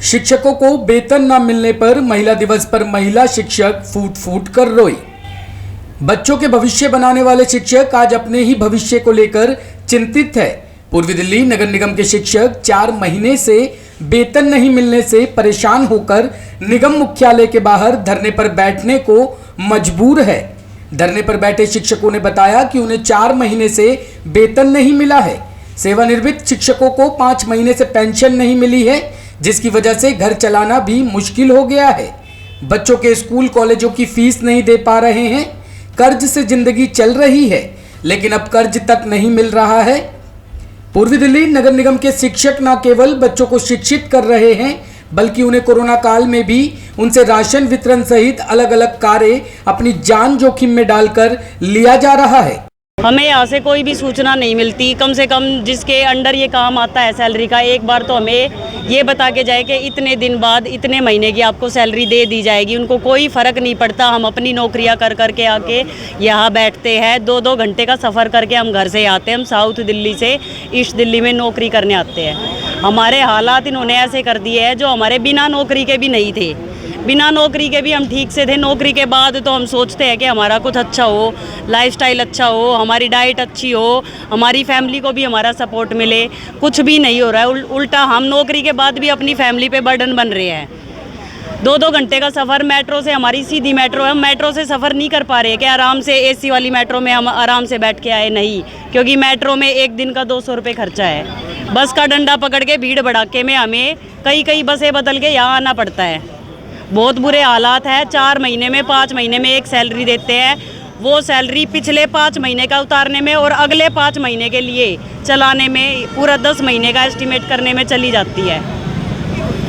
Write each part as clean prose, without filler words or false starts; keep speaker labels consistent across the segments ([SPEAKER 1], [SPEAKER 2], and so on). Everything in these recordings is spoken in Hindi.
[SPEAKER 1] शिक्षकों को वेतन न मिलने पर महिला दिवस पर महिला शिक्षक फूट फूट कर रोई। बच्चों के भविष्य बनाने वाले शिक्षक आज अपने ही भविष्य को लेकर चिंतित है। पूर्वी दिल्ली नगर निगम के शिक्षक 4 महीने से वेतन नहीं मिलने से परेशान होकर निगम मुख्यालय के बाहर धरने पर बैठने को मजबूर है। धरने पर बैठे शिक्षकों ने बताया कि उन्हें 4 महीने से वेतन नहीं मिला है। सेवानिवृत्त शिक्षकों को 5 महीने से पेंशन नहीं मिली है, जिसकी वजह से घर चलाना भी मुश्किल हो गया है। बच्चों के स्कूल कॉलेजों की फीस नहीं दे पा रहे हैं। कर्ज से जिंदगी चल रही है, लेकिन अब कर्ज तक नहीं मिल रहा है। पूर्वी दिल्ली नगर निगम के शिक्षक न केवल बच्चों को शिक्षित कर रहे हैं, बल्कि उन्हें कोरोना काल में भी उनसे राशन वितरण सहित अलग अलग कार्य अपनी जान जोखिम में डालकर लिया जा रहा है।
[SPEAKER 2] हमें यहाँ से कोई भी सूचना नहीं मिलती। कम से कम जिसके अंडर ये काम आता है सैलरी का, एक बार तो हमें ये बता के जाए कि इतने दिन बाद इतने महीने की आपको सैलरी दे दी जाएगी। उनको कोई फ़र्क नहीं पड़ता। हम अपनी नौकरियाँ कर करके आके यहाँ बैठते हैं। 2-2 घंटे का सफ़र करके हम घर से आते हैं। हम साउथ दिल्ली से ईस्ट दिल्ली में नौकरी करने आते हैं। हमारे हालात इन्होंने ऐसे कर दिए हैं जो हमारे बिना नौकरी के भी नहीं थे। बिना नौकरी के भी हम ठीक से थे। नौकरी के बाद तो हम सोचते हैं कि हमारा कुछ अच्छा हो, लाइफस्टाइल अच्छा हो, हमारी डाइट अच्छी हो, हमारी फैमिली को भी हमारा सपोर्ट मिले। कुछ भी नहीं हो रहा है। उल्टा हम नौकरी के बाद भी अपनी फैमिली पे बर्डन बन रहे हैं। 2-2 घंटे का सफ़र मेट्रो से, हमारी सीधी मेट्रो है, हम मेट्रो से सफ़र नहीं कर पा रहे कि आराम से एसी वाली मेट्रो में हम आराम से बैठ के आए। नहीं, क्योंकि मेट्रो में एक दिन का 200 रुपये खर्चा है। बस का डंडा पकड़ के भीड़ भड़ाके में हमें कई बसें बदल के यहाँ आना पड़ता है। बहुत बुरे हालात है। 4 महीने में 5 महीने में एक सैलरी देते हैं। वो सैलरी पिछले 5 महीने का उतारने में और अगले 5 महीने के लिए चलाने में पूरा 10 महीने का एस्टिमेट करने में चली जाती है।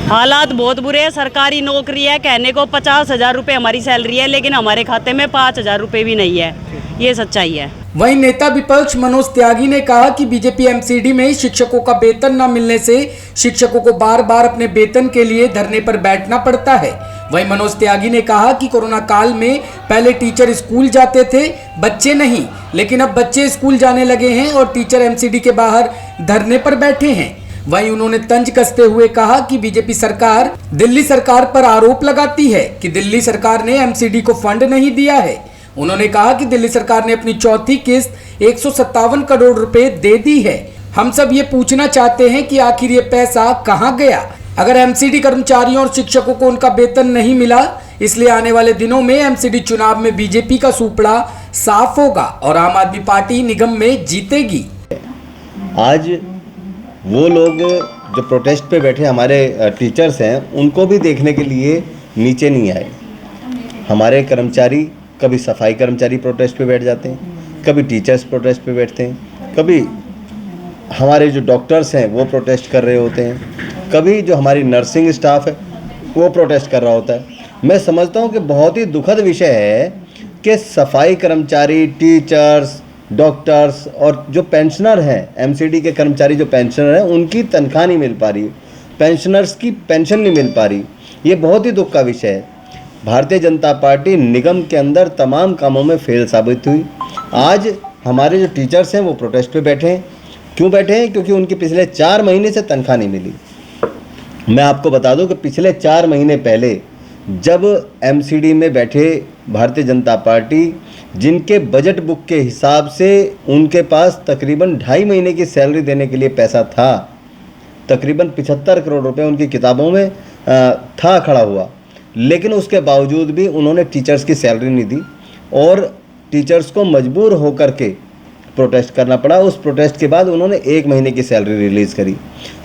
[SPEAKER 2] हालात बहुत बुरे हैं। सरकारी नौकरी है, कहने को 50,000 रुपये हमारी सैलरी है, लेकिन हमारे खाते में 5,000 रुपये भी नहीं है। ये सच्चाई है।
[SPEAKER 1] वहीं नेता विपक्ष मनोज त्यागी ने कहा कि बीजेपी एमसीडी में शिक्षकों का वेतन न मिलने से शिक्षकों को बार बार अपने वेतन के लिए धरने पर बैठना पड़ता है। वहीं मनोज त्यागी ने कहा कि कोरोना काल में पहले टीचर स्कूल जाते थे, बच्चे नहीं, लेकिन अब बच्चे स्कूल जाने लगे हैं और टीचर एमसीडी के बाहर धरने पर बैठे हैं। वहीं उन्होंने तंज कसते हुए कहा कि बीजेपी सरकार दिल्ली सरकार पर आरोप लगाती है कि दिल्ली सरकार ने एमसीडी को फंड नहीं दिया है। उन्होंने कहा कि दिल्ली सरकार ने अपनी चौथी किस्त 157 करोड़ रुपए दे दी है। हम सब ये पूछना चाहते हैं कि आखिर ये पैसा कहां गया। अगर एमसीडी कर्मचारियों और शिक्षकों को उनका वेतन नहीं मिला, इसलिए आने वाले दिनों में एमसीडी चुनाव में बीजेपी का सुपड़ा साफ होगा और आम आदमी पार्टी निगम में जीतेगी।
[SPEAKER 3] आज वो लोग जो प्रोटेस्ट पे बैठे हमारे टीचर्स हैं, उनको भी देखने के लिए नीचे नहीं आए। हमारे कर्मचारी, कभी सफाई कर्मचारी प्रोटेस्ट पे बैठ जाते हैं, कभी टीचर्स प्रोटेस्ट पे बैठते हैं, कभी हमारे जो डॉक्टर्स हैं वो प्रोटेस्ट कर रहे होते हैं, कभी जो हमारी नर्सिंग स्टाफ है वो प्रोटेस्ट कर रहा होता है। मैं समझता हूँ कि बहुत ही दुखद विषय है कि सफाई कर्मचारी, टीचर्स, डॉक्टर्स और जो पेंशनर हैं, एमसीडी के कर्मचारी जो पेंशनर हैं, उनकी तनख्वाह नहीं मिल पा रही, पेंशनर्स की पेंशन नहीं मिल पा रही। ये बहुत ही दुख का विषय है। भारतीय जनता पार्टी निगम के अंदर तमाम कामों में फेल साबित हुई। आज हमारे जो टीचर्स हैं वो प्रोटेस्ट पे बैठे हैं। क्यों बैठे हैं? क्योंकि उनकी पिछले 4 महीने से तनख्वाह नहीं मिली। मैं आपको बता दूं कि पिछले 4 महीने पहले जब एमसीडी में बैठे भारतीय जनता पार्टी, जिनके बजट बुक के हिसाब से उनके पास तकरीबन 2.5 महीने की सैलरी देने के लिए पैसा था, तकरीबन 75 करोड़ रुपए उनकी किताबों में था खड़ा हुआ, लेकिन उसके बावजूद भी उन्होंने टीचर्स की सैलरी नहीं दी और टीचर्स को मजबूर होकर के प्रोटेस्ट करना पड़ा। उस प्रोटेस्ट के बाद उन्होंने 1 महीने की सैलरी रिलीज़ करी।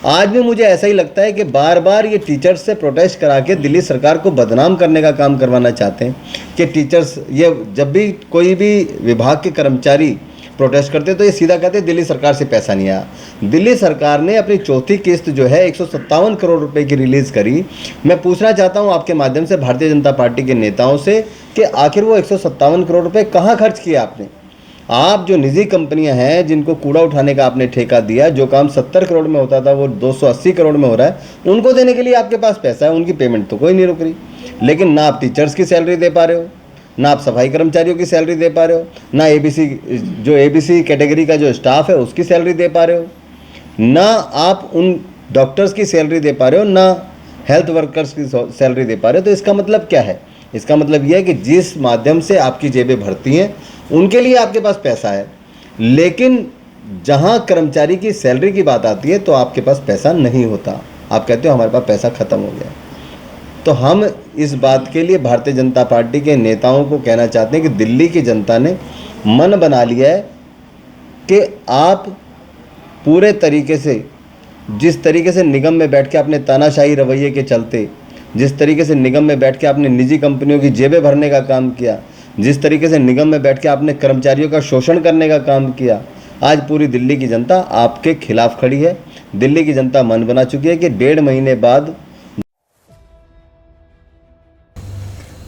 [SPEAKER 3] आज भी मुझे ऐसा ही लगता है कि बार बार ये टीचर्स से प्रोटेस्ट करा के दिल्ली सरकार को बदनाम करने का काम करवाना चाहते हैं कि टीचर्स, ये जब भी कोई भी विभाग के कर्मचारी प्रोटेस्ट करते तो ये सीधा कहते दिल्ली सरकार से पैसा नहीं आया। दिल्ली सरकार ने अपनी चौथी किस्त जो है 157 करोड़ रुपए की रिलीज़ करी। मैं पूछना चाहता हूं आपके माध्यम से भारतीय जनता पार्टी के नेताओं से कि आखिर वो 157 करोड़ रुपए कहां खर्च किया आपने? आप जो निजी कंपनियां हैं, जिनको कूड़ा उठाने का आपने ठेका दिया, जो काम 70 करोड़ में होता था वो 280 करोड़ में हो रहा है, उनको देने के लिए आपके पास पैसा है, उनकी पेमेंट तो कोई नहीं रुक रही। लेकिन ना आप टीचर्स की सैलरी दे पा रहे हो, ना आप सफाई कर्मचारियों की सैलरी दे पा रहे हो, ना एबीसी कैटेगरी का जो स्टाफ है उसकी सैलरी दे पा रहे हो, ना आप उन डॉक्टर्स की सैलरी दे पा रहे हो, ना हेल्थ वर्कर्स की सैलरी दे पा रहे, तो इसका मतलब क्या है? इसका मतलब यह है कि जिस माध्यम से आपकी जेबें भरती हैं उनके लिए आपके पास पैसा है, लेकिन जहां कर्मचारी की सैलरी की बात आती है तो आपके पास पैसा नहीं होता। आप कहते हो हमारे पास पैसा ख़त्म हो गया। तो हम इस बात के लिए भारतीय जनता पार्टी के नेताओं को कहना चाहते हैं कि दिल्ली की जनता ने मन बना लिया है कि आप पूरे तरीके से, जिस तरीके से निगम में बैठ के अपने तानाशाही रवैये के चलते, जिस तरीके से निगम में बैठ के आपने निजी कंपनियों की जेबें भरने का काम किया, जिस तरीके से निगम में बैठ के आपने कर्मचारियों का शोषण करने का काम किया, आज पूरी दिल्ली की जनता आपके खिलाफ खड़ी है। दिल्ली की जनता मन बना चुकी है कि 1.5 महीने बाद।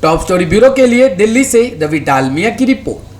[SPEAKER 1] टॉप स्टोरी ब्यूरो के लिए दिल्ली से रवि डालमिया की रिपोर्ट।